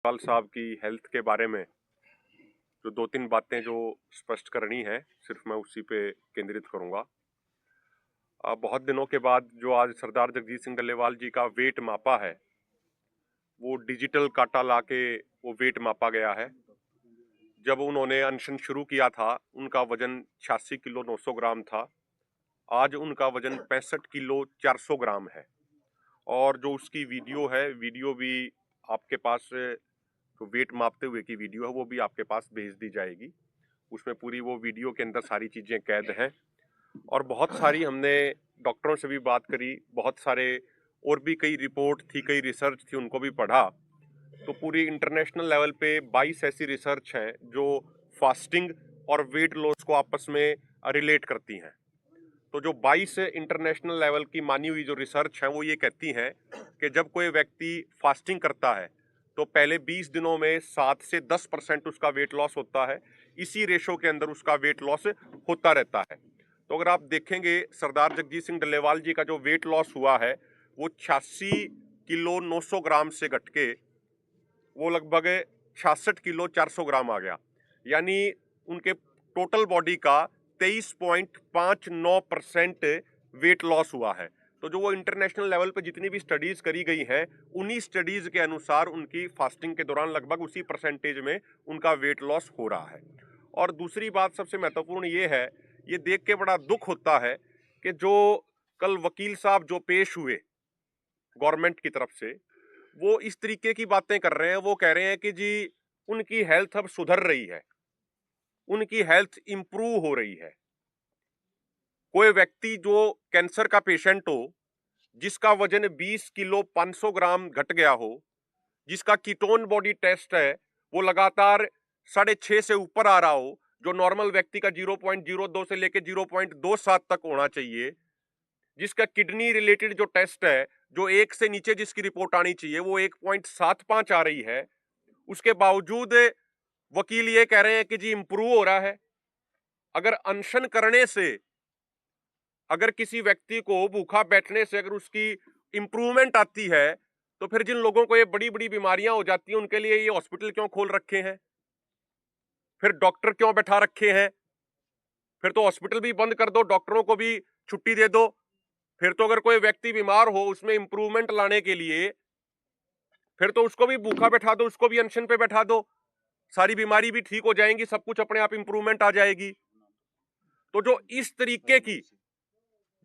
डल्लेवाल साहब की हेल्थ के बारे में जो 2-3 बातें जो स्पष्ट करनी है, सिर्फ मैं उसी पे केंद्रित करूंगा। बहुत दिनों के बाद जो आज सरदार जगजीत सिंह डल्लेवाल जी का वेट मापा है, वो डिजिटल काटा लाके वो वेट मापा गया है। जब उन्होंने अनशन शुरू किया था, उनका वजन 86 किलो 900 ग्राम था। आज उनका वजन 65 किलो 400 ग्राम है। और जो उसकी वीडियो है, वीडियो भी आपके पास, जो वेट मापते हुए की वीडियो है, वो भी आपके पास भेज दी जाएगी। उसमें पूरी वो वीडियो के अंदर सारी चीजें कैद हैं। और बहुत सारी हमने डॉक्टरों से भी बात करी, बहुत सारे और भी कई रिपोर्ट थी, कई रिसर्च थी, उनको भी पढ़ा। तो पूरी इंटरनेशनल लेवल पे 22 ऐसी रिसर्च हैं जो फास्टिंग और वेट लॉस को आपस में रिलेट करती हैं। तो जो 22 इंटरनेशनल लेवल की मानी हुई जो रिसर्च है, वो ये कहती हैं कि जब कोई व्यक्ति फास्टिंग करता है तो पहले 20 दिनों में 7 से 10% उसका वेट लॉस होता है। इसी रेशो के अंदर उसका वेट लॉस होता रहता है। तो अगर आप देखेंगे, सरदार जगजीत सिंह डल्लेवाल जी का जो वेट लॉस हुआ है, वो 86 किलो 900 ग्राम से घट के वो लगभग 66 किलो 400 ग्राम आ गया। यानी उनके टोटल बॉडी का 23.59% वेट लॉस हुआ है। तो जो वो इंटरनेशनल लेवल पे जितनी भी स्टडीज करी गई हैं, उन्हीं स्टडीज के अनुसार उनकी फास्टिंग के दौरान लगभग उसी परसेंटेज में उनका वेट लॉस हो रहा है। और दूसरी बात सबसे महत्वपूर्ण ये है, ये देख के बड़ा दुख होता है कि जो कल वकील साहब जो पेश हुए गवर्नमेंट की तरफ से, वो इस तरीके की बातें कर रहे हैं। वो कह रहे हैं कि जी उनकी हेल्थ अब सुधर रही है, उनकी हेल्थ इंप्रूव हो रही है। कोई व्यक्ति जो कैंसर का पेशेंट हो, जिसका वजन 20 किलो 500 ग्राम घट गया हो, जिसका कीटोन बॉडी टेस्ट है वो लगातार 6.5 से ऊपर आ रहा हो, जो नॉर्मल व्यक्ति का 0.02 से लेकर 0.27 तक होना चाहिए, जिसका किडनी रिलेटेड जो टेस्ट है, जो 1 से नीचे जिसकी रिपोर्ट आनी चाहिए, वो 1.75 आ रही है, उसके बावजूद वकील ये कह रहे हैं कि जी इंप्रूव हो रहा है। अगर अनशन करने से, अगर किसी व्यक्ति को भूखा बैठने से अगर उसकी इंप्रूवमेंट आती है, तो फिर जिन लोगों को ये बड़ी बड़ी बीमारियां हो जाती हैं, उनके लिए ये हॉस्पिटल क्यों खोल रखे हैं? फिर डॉक्टर क्यों बैठा रखे हैं? फिर तो हॉस्पिटल भी बंद कर दो, डॉक्टरों को भी छुट्टी दे दो। फिर तो अगर कोई व्यक्ति बीमार हो, उसमें इंप्रूवमेंट लाने के लिए फिर तो उसको भी भूखा बैठा दो, उसको भी अनशन पे बैठा दो। सारी बीमारी भी ठीक हो जाएंगी, सब कुछ अपने आप इंप्रूवमेंट आ जाएगी। तो जो इस तरीके की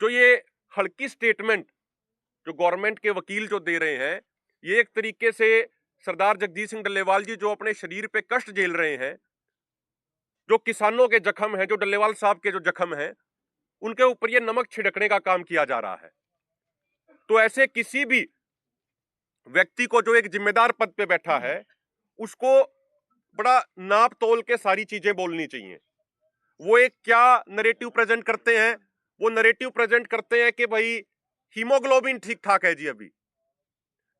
जो ये हल्की स्टेटमेंट जो गवर्नमेंट के वकील जो दे रहे हैं, ये एक तरीके से सरदार जगजीत सिंह डल्लेवाल जी जो अपने शरीर पे कष्ट झेल रहे हैं, जो किसानों के जख्म हैं, जो डल्लेवाल साहब के जो जख्म हैं, उनके ऊपर ये नमक छिड़कने का काम किया जा रहा है। तो ऐसे किसी भी व्यक्ति को जो एक जिम्मेदार पद पे बैठा है, उसको बड़ा नाप तोल के सारी चीजें बोलनी चाहिए। वो एक क्या नरेटिव प्रेजेंट करते हैं? वो नरेटिव प्रेजेंट करते हैं कि भाई हीमोग्लोबिन ठीक ठाक है जी अभी,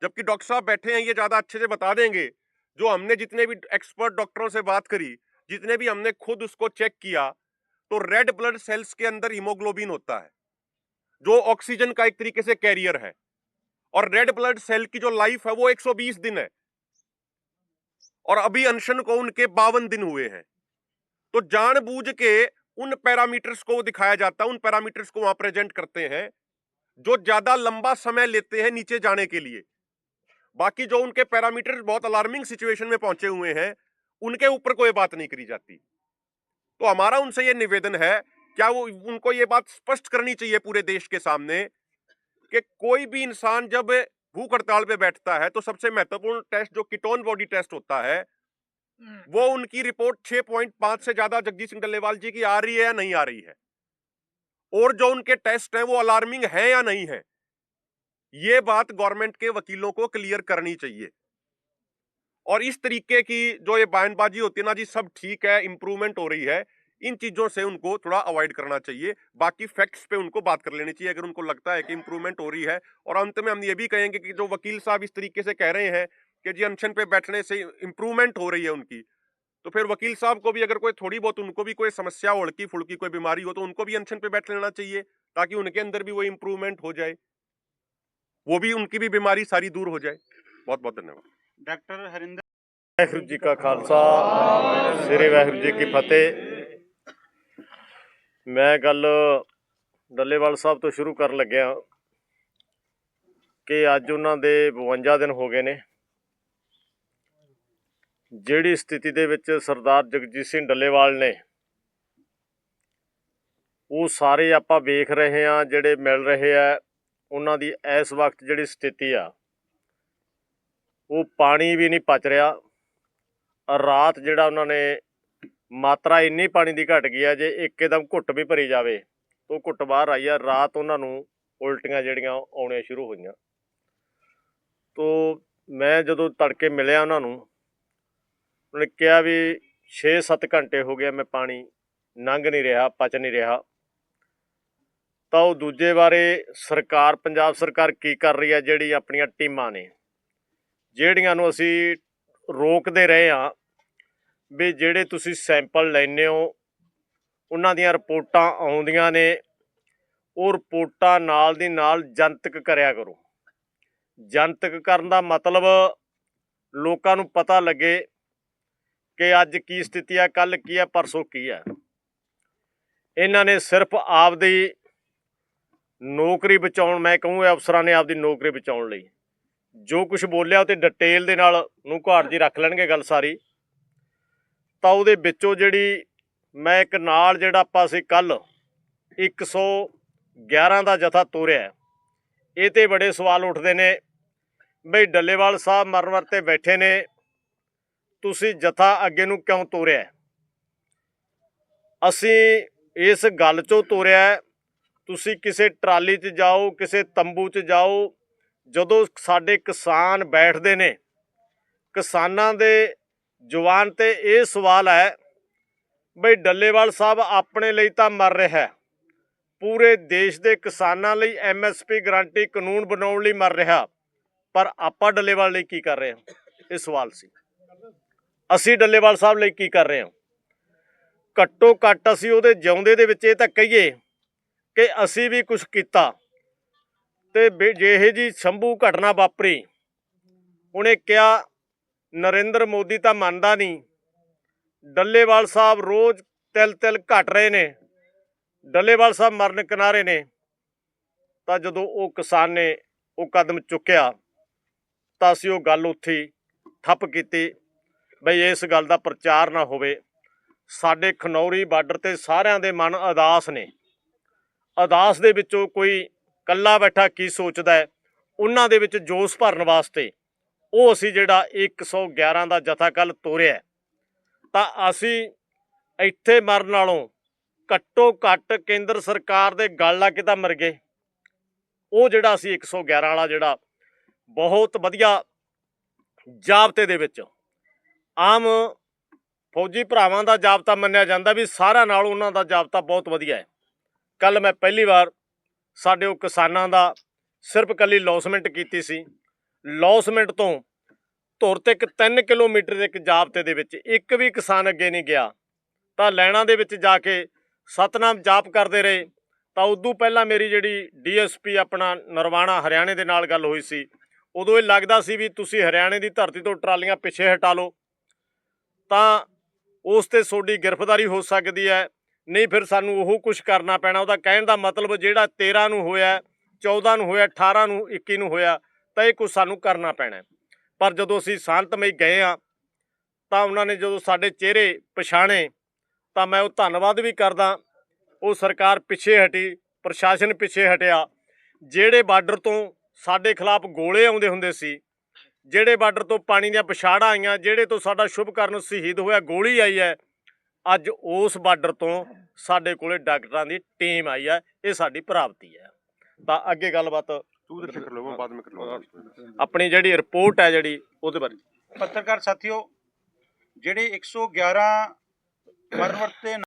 जबकि डॉक्टर साहब बैठे हैं, ये ज्यादा अच्छे से बता देंगे। जो हमने जितने भी एक्सपर्ट डॉक्टरों से बात करी, जितने भी हमने खुद उसको चेक किया, तो रेड ब्लड सेल्स के अंदर हीमोग्लोबिन होता है, जो ऑक्सीजन का एक तरीके से कैरियर है। और रेड ब्लड सेल की जो लाइफ है वो 120 दिन है, और अभी अनशन को उनके 52 दिन हुए हैं। तो जानबूझ के उन पैरामीटर्स को दिखाया जाता है, उन पैरामीटर्स को वहां प्रेजेंट करते हैं जो ज्यादा लंबा समय लेते हैं नीचे जाने के लिए। बाकी जो उनके पैरामीटर्स बहुत अलार्मिंग सिचुएशन में पहुंचे हुए हैं, उनके ऊपर कोई बात नहीं करी जाती। तो हमारा उनसे यह निवेदन है, क्या वो उनको ये बात स्पष्ट करनी चाहिए पूरे देश के सामने कि कोई भी इंसान जब भूख हड़ताल पे बैठता है, तो सबसे महत्वपूर्ण टेस्ट जो कीटोन बॉडी टेस्ट होता है, वो उनकी रिपोर्ट 6.5 से ज्यादा जगजीत सिंह डल्लेवाल जी की आ रही है या नहीं आ रही है, और जो उनके टेस्ट हैं वो अलार्मिंग है या नहीं है, ये बात गवर्नमेंट के वकीलों को क्लियर करनी चाहिए। और इस तरीके की जो ये बयानबाजी होती है ना जी, सब ठीक है, इंप्रूवमेंट हो रही है, इन चीजों से उनको थोड़ा अवॉइड करना चाहिए। बाकी फैक्ट्स पे उनको बात कर लेनी चाहिए अगर उनको लगता है कि इंप्रूवमेंट हो रही है। और अंत में हम ये भी कहेंगे कि जो वकील साहब इस तरीके से कह रहे हैं कि जी अनशन पे बैठने से इंप्रूवमेंट हो रही है उनकी, तो फिर वकील साहब को भी अगर कोई थोड़ी बहुत उनको भी कोई समस्या हो, हल्की फुल्की कोई बीमारी हो, तो उनको भी अनशन पे बैठ लेना चाहिए, ताकि उनके अंदर भी वो इंप्रूवमेंट हो जाए, वो भी उनकी भी बीमारी सारी दूर हो जाए। बहुत बहुत धन्यवाद। डॉक्टर हरिंदर ਵਾਹਿਗੁਰੂ ਜੀ ਕਾ ਖਾਲਸਾ ਸ੍ਰੀ ਵਾਹਿਗੁਰੂ ਜੀ ਕੀ ਫਤਿਹ। ਮੈਂ ਗੱਲ ਡੱਲੇਵਾਲ ਸਾਹਿਬ ਤੋਂ ਸ਼ੁਰੂ ਕਰਨ ਲੱਗਿਆ ਕਿ ਅੱਜ ਉਹਨਾਂ ਦੇ 52 ਦਿਨ ਹੋ ਗਏ ਨੇ। ਜਿਹੜੀ ਸਥਿਤੀ ਦੇ ਵਿੱਚ ਸਰਦਾਰ ਜਗਜੀਤ ਸਿੰਘ ਡੱਲੇਵਾਲ ਨੇ, ਉਹ ਸਾਰੇ ਆਪਾਂ ਵੇਖ ਰਹੇ ਹਾਂ, ਜਿਹੜੇ ਮਿਲ ਰਹੇ ਆ ਉਹਨਾਂ ਦੀ ਇਸ ਵਕਤ ਜਿਹੜੀ ਸਥਿਤੀ ਆ, ਉਹ ਪਾਣੀ ਵੀ ਨਹੀਂ ਪਚ ਰਿਹਾ। ਰਾਤ ਜਿਹੜਾ ਉਹਨਾਂ ਨੇ ਮਾਤਰਾ ਇੰਨੀ ਪਾਣੀ ਦੀ ਘਟ ਗਈ ਆ, ਜੇ ਇੱਕਦਮ ਘੁੱਟ ਵੀ ਭਰੀ ਜਾਵੇ ਉਹ ਘੁੱਟ ਬਾਹਰ ਆਈ ਆ। ਰਾਤ ਉਹਨਾਂ ਨੂੰ ਉਲਟੀਆਂ ਜਿਹੜੀਆਂ ਆਉਣੀਆਂ ਸ਼ੁਰੂ ਹੋਈਆਂ। ਤੋ ਮੈਂ ਜਦੋਂ ਤੜਕੇ ਮਿਲਿਆ ਉਹਨਾਂ ਨੂੰ, ਉਹਨੇ ਕਿਹਾ ਵੀ 6-7 ਘੰਟੇ ਹੋ ਗਏ ਮੈਂ ਪਾਣੀ ਲੰਘ ਨਹੀਂ ਰਿਹਾ, ਪਚ ਨਹੀਂ ਰਿਹਾ। ਤਾਂ ਉਹ ਦੂਜੇ ਬਾਰੇ ਸਰਕਾਰ, ਪੰਜਾਬ ਸਰਕਾਰ ਕੀ ਕਰ ਰਹੀ ਹੈ, ਜਿਹੜੀ ਆਪਣੀਆਂ ਟੀਮਾਂ ਨੇ ਜਿਹੜੀਆਂ ਨੂੰ ਅਸੀਂ ਰੋਕਦੇ ਰਹੇ ਹਾਂ ਵੀ ਜਿਹੜੇ ਤੁਸੀਂ ਸੈਂਪਲ ਲੈਂਦੇ ਹੋ ਉਹਨਾਂ ਦੀਆਂ ਰਿਪੋਰਟਾਂ ਆਉਂਦੀਆਂ ਨੇ, ਉਹ ਰਿਪੋਰਟਾਂ ਨਾਲ ਦੀ ਨਾਲ ਜਨਤਕ ਕਰਿਆ ਕਰੋ। ਜਨਤਕ ਕਰਨ ਦਾ ਮਤਲਬ ਲੋਕਾਂ ਨੂੰ ਪਤਾ ਲੱਗੇ ਕਿ ਅੱਜ ਕੀ ਸਥਿਤੀ ਆ, ਕੱਲ੍ਹ ਕੀ ਆ, ਪਰਸੋਂ ਕੀ ਆ। ਇਹਨਾਂ ਨੇ ਸਿਰਫ ਆਪਦੀ ਨੌਕਰੀ ਬਚਾਉਣ, ਮੈਂ ਕਹੂੰ ਅਫਸਰਾਂ ਨੇ ਆਪਦੀ ਨੌਕਰੀ ਬਚਾਉਣ ਲਈ ਜੋ ਕੁਝ ਬੋਲਿਆ ਉਹ ਤੇ ਡਿਟੇਲ ਦੇ ਨਾਲ ਨੂੰ ਘਾਟ ਜੀ ਰੱਖ ਲੈਣਗੇ ਗੱਲ ਸਾਰੀ। ਤਾਂ ਉਹਦੇ ਵਿੱਚੋਂ ਜਿਹੜੀ ਮੈਂ ਇੱਕ ਨਾਲ ਜਿਹੜਾ ਆਪਾਂ ਅਸੀਂ ਕੱਲ੍ਹ 111 ਦਾ ਜਥਾ ਤੋਰਿਆ, ਇਹ 'ਤੇ ਬੜੇ ਸਵਾਲ ਉੱਠਦੇ ਨੇ ਬਈ ਡੱਲੇਵਾਲ ਸਾਹਿਬ ਮਰਨ ਤੇ ਬੈਠੇ ਨੇ, ਤੁਸੀਂ ਜਥਾ ਅੱਗੇ ਨੂੰ ਕਿਉਂ ਤੋਰਿਆ? ਅਸੀਂ ਇਸ ਗੱਲ 'ਚੋਂ ਤੋਰਿਆ, ਤੁਸੀਂ ਕਿਸੇ ਟਰਾਲੀ 'ਚ ਜਾਓ, ਕਿਸੇ ਤੰਬੂ 'ਚ ਜਾਓ, ਜਦੋਂ ਸਾਡੇ ਕਿਸਾਨ ਬੈਠਦੇ ਨੇ, ਕਿਸਾਨਾਂ ਦੇ ਜ਼ੁਬਾਨ 'ਤੇ ਇਹ ਸਵਾਲ ਹੈ ਬਈ ਡੱਲੇਵਾਲ ਸਾਹਿਬ ਆਪਣੇ ਲਈ ਤਾਂ ਮਰ ਰਿਹਾ, ਪੂਰੇ ਦੇਸ਼ ਦੇ ਕਿਸਾਨਾਂ ਲਈ MSP ਗਰੰਟੀ ਕਾਨੂੰਨ ਬਣਾਉਣ ਲਈ ਮਰ ਰਿਹਾ, ਪਰ ਆਪਾਂ ਡੱਲੇਵਾਲ ਲਈ ਕੀ ਕਰ ਰਹੇ ਹਾਂ? ਇਹ ਸਵਾਲ ਸੀ। ਅਸੀਂ ਡੱਲੇਵਾਲ ਸਾਹਿਬ ਲਈ ਕੀ ਕਰ ਰਹੇ ਹਾਂ? ਘੱਟੋ ਘੱਟ ਅਸੀਂ ਉਹਦੇ ਜਿਉਂਦੇ ਦੇ ਵਿੱਚ ਇਹ ਤਾਂ ਕਹੀਏ ਕਿ ਅਸੀਂ ਵੀ ਕੁਛ ਕੀਤਾ। ਤੇ ਜਿਹੇ ਜੀ ਸ਼ੰਭੂ ਘਟਨਾ ਵਾਪਰੀ, ਉਹਨੇ ਕਿਹਾ ਨਰਿੰਦਰ ਮੋਦੀ ਤਾਂ ਮੰਨਦਾ ਨਹੀਂ, ਡੱਲੇਵਾਲ ਸਾਹਿਬ ਰੋਜ਼ ਤਿਲ ਘਟ ਰਹੇ ਨੇ, ਡੱਲੇਵਾਲ ਸਾਹਿਬ ਮਰਨ ਕਿਨਾਰੇ ਨੇ। ਤਾਂ ਜਦੋਂ ਉਹ ਕਿਸਾਨ ਨੇ ਉਹ ਕਦਮ ਚੁੱਕਿਆ ਤਾਂ ਅਸੀਂ ਉਹ ਗੱਲ ਉੱਥੇ ਠੱਪ ਕੀਤੀ ਬਈ ਇਸ ਗੱਲ ਦਾ ਪ੍ਰਚਾਰ ਨਾ ਹੋਵੇ। ਸਾਡੇ ਖਨੌਰੀ ਬਾਰਡਰ 'ਤੇ ਸਾਰਿਆਂ ਦੇ ਮਨ ਉਦਾਸ ਨੇ। ਉਦਾਸ ਦੇ ਵਿੱਚੋਂ ਕੋਈ ਇਕੱਲਾ ਬੈਠਾ ਕੀ ਸੋਚਦਾ ਹੈ, ਉਹਨਾਂ ਦੇ ਵਿੱਚ ਜੋਸ਼ ਭਰਨ ਵਾਸਤੇ ਉਹ ਅਸੀਂ ਜਿਹੜਾ 111 ਦਾ ਜਥਾ ਕੱਲ੍ਹ ਤੋਰਿਆ। ਤਾਂ ਅਸੀਂ ਇੱਥੇ ਮਰਨ ਨਾਲੋਂ ਘੱਟੋ ਘੱਟ ਕੇਂਦਰ ਸਰਕਾਰ ਦੇ ਗਲ ਲਾ ਕੇ ਤਾਂ ਮਰ ਗਏ। ਉਹ ਜਿਹੜਾ ਅਸੀਂ 111 ਵਾਲਾ ਜਿਹੜਾ ਬਹੁਤ ਵਧੀਆ ਜ਼ਾਬਤੇ ਦੇ ਵਿੱਚ ਆਮ ਫੌਜੀ ਭਰਾਵਾਂ ਦਾ ਜ਼ਾਬਤਾ ਮੰਨਿਆ ਜਾਂਦਾ ਵੀ ਸਾਰਿਆਂ ਨਾਲ ਉਹਨਾਂ ਦਾ ਜ਼ਾਬਤਾ ਬਹੁਤ ਵਧੀਆ ਹੈ। ਕੱਲ੍ਹ ਮੈਂ ਪਹਿਲੀ ਵਾਰ ਸਾਡੇ ਉਹ ਕਿਸਾਨਾਂ ਦਾ ਸਿਰਫ ਇਕੱਲੀ ਲੌਸਮੈਂਟ ਕੀਤੀ ਸੀ। ਲੌਸਮੈਂਟ ਤੋਂ ਧੁਰ ਤੱਕ 3 ਕਿਲੋਮੀਟਰ ਦੇ ਇੱਕ ਜ਼ਾਬਤੇ ਦੇ ਵਿੱਚ ਇੱਕ ਵੀ ਕਿਸਾਨ ਅੱਗੇ ਨਹੀਂ ਗਿਆ। ਤਾਂ ਲੈਣਾ ਦੇ ਵਿੱਚ ਜਾ ਕੇ ਸਤਨਾਮ ਜਾਪ ਕਰਦੇ ਰਹੇ। ਤਾਂ ਉਦੋਂ ਪਹਿਲਾਂ ਮੇਰੀ ਜਿਹੜੀ DSP ਆਪਣਾ ਨਰਵਾਣਾ ਹਰਿਆਣੇ ਦੇ ਨਾਲ ਗੱਲ ਹੋਈ ਸੀ, ਉਦੋਂ ਇਹ ਲੱਗਦਾ ਸੀ ਵੀ ਤੁਸੀਂ ਹਰਿਆਣੇ ਦੀ ਧਰਤੀ ਤੋਂ ਟਰਾਲੀਆਂ ਪਿੱਛੇ ਹਟਾ ਲਓ ਤਾਂ ਉਸ 'ਤੇ ਤੁਹਾਡੀ ਗ੍ਰਿਫਤਾਰੀ ਹੋ ਸਕਦੀ ਹੈ, ਨਹੀਂ ਫਿਰ ਸਾਨੂੰ ਉਹ ਕੁਛ ਕਰਨਾ ਪੈਣਾ। ਉਹਦਾ ਕਹਿਣ ਦਾ ਮਤਲਬ ਜਿਹੜਾ 13 ਨੂੰ ਹੋਇਆ, 14 ਨੂੰ ਹੋਇਆ, 18 ਨੂੰ, 21 ਨੂੰ ਹੋਇਆ, ਤਾਂ ਇਹ ਕੁਛ ਸਾਨੂੰ ਕਰਨਾ ਪੈਣਾ। ਪਰ ਜਦੋਂ ਅਸੀਂ ਸ਼ਾਂਤਮਈ ਗਏ ਹਾਂ ਤਾਂ ਉਹਨਾਂ ਨੇ ਜਦੋਂ ਸਾਡੇ ਚਿਹਰੇ ਪਛਾਣੇ ਤਾਂ ਮੈਂ ਉਹ ਧੰਨਵਾਦ ਵੀ ਕਰਦਾ। ਉਹ ਸਰਕਾਰ ਪਿੱਛੇ ਹਟੀ, ਪ੍ਰਸ਼ਾਸਨ ਪਿੱਛੇ ਹਟਿਆ। ਜਿਹੜੇ ਬਾਰਡਰ ਤੋਂ ਸਾਡੇ ਖਿਲਾਫ ਗੋਲੇ ਆਉਂਦੇ ਹੁੰਦੇ ਸੀ, ਜਿਹੜੇ ਬਾਰਡਰ ਤੋਂ ਪਾਣੀ ਦੀਆਂ ਪਛਾੜਾਂ ਆਈਆਂ, ਜਿਹੜੇ ਤੋਂ ਸਾਡਾ ਸ਼ੁਭਕਰਨ ਸ਼ਹੀਦ ਹੋਇਆ ਗੋਲੀ ਆਈ ਹੈ, ਅੱਜ ਉਸ ਬਾਰਡਰ ਤੋਂ ਸਾਡੇ ਕੋਲੇ ਡਾਕਟਰਾਂ ਦੀ ਟੀਮ ਆਈ ਹੈ। ਇਹ ਸਾਡੀ ਪ੍ਰਾਪਤੀ ਹੈ। ਤਾਂ ਅੱਗੇ ਗੱਲਬਾਤ ਆਪਣੀ ਜਿਹੜੀ ਰਿਪੋਰਟ ਹੈ ਜਿਹੜੀ ਉਹਦੇ ਬਾਰੇ। ਪੱਤਰਕਾਰ ਸਾਥੀਓ, ਜਿਹੜੇ 111 ਮਰਨ ਵਰਤੇ